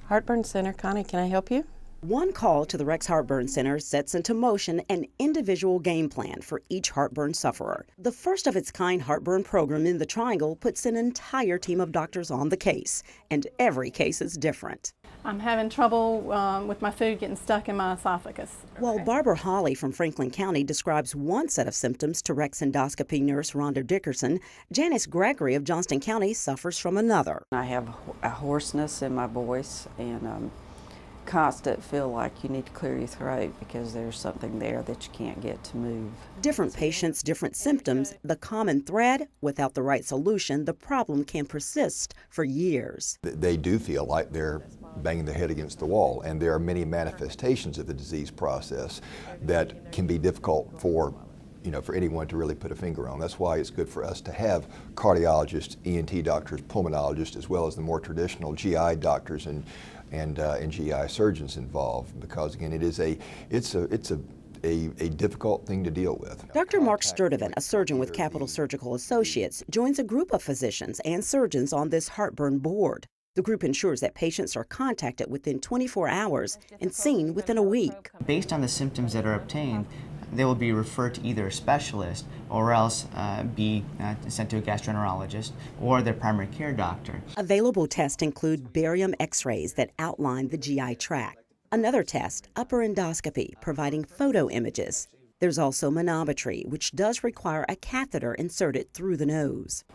Heartburn Center, Connie, can I help you? One call to the Rex Heartburn Center sets into motion an individual game plan for each heartburn sufferer. The first of its kind heartburn program in the Triangle puts an entire team of doctors on the case, and every case is different. I'm having trouble with my food getting stuck in my esophagus. While Barbara Hawley from Franklin County describes one set of symptoms to Rex endoscopy nurse Rhonda Dickerson, Janice Gregory of Johnston County suffers from another. I have a hoarseness in my voice and constant feel like you need to clear your throat because there's something there that you can't get to move. Different patients, different symptoms. The common thread, without the right solution, the problem can persist for years. They do feel like they're banging their head against the wall, and there are many manifestations of the disease process that can be difficult for anyone to really put a finger on. That's why it's good for us to have cardiologists, ENT doctors, pulmonologists, as well as the more traditional GI doctors and GI surgeons involved, because again, it's a difficult thing to deal with. Dr. Mark Sturdivant, a surgeon with Capital Surgical Associates, joins a group of physicians and surgeons on this heartburn board. The group ensures that patients are contacted within 24 hours and seen within a week. Based on the symptoms that are obtained, they will be referred to either a specialist or else be sent to a gastroenterologist or their primary care doctor. Available tests include barium x-rays that outline the GI tract. Another test, upper endoscopy, providing photo images. There's also manometry, which does require a catheter inserted through the nose.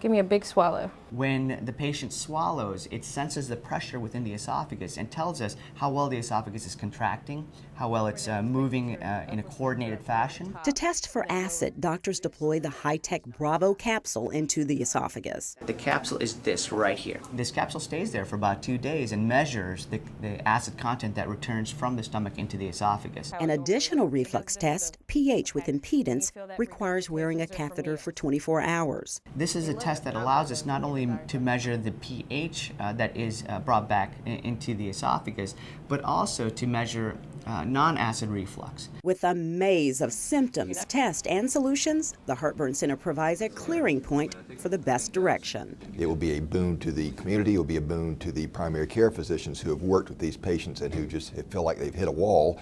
Give me a big swallow. When the patient swallows, it senses the pressure within the esophagus and tells us how well the esophagus is contracting, how well it's moving in a coordinated fashion. To test for acid, doctors deploy the high-tech Bravo capsule into the esophagus. The capsule is this right here. This capsule stays there for about 2 days and measures the acid content that returns from the stomach into the esophagus. An additional reflux test, pH with impedance, requires wearing a catheter for 24 hours. This is a test that allows us not only to measure the pH that is brought back into the esophagus, but also to measure non-acid reflux. With a maze of symptoms, tests, and solutions, the Heartburn Center provides a clearing point for the best direction. It will be a boon to the community. It will be a boon to the primary care physicians who have worked with these patients and who just feel like they've hit a wall.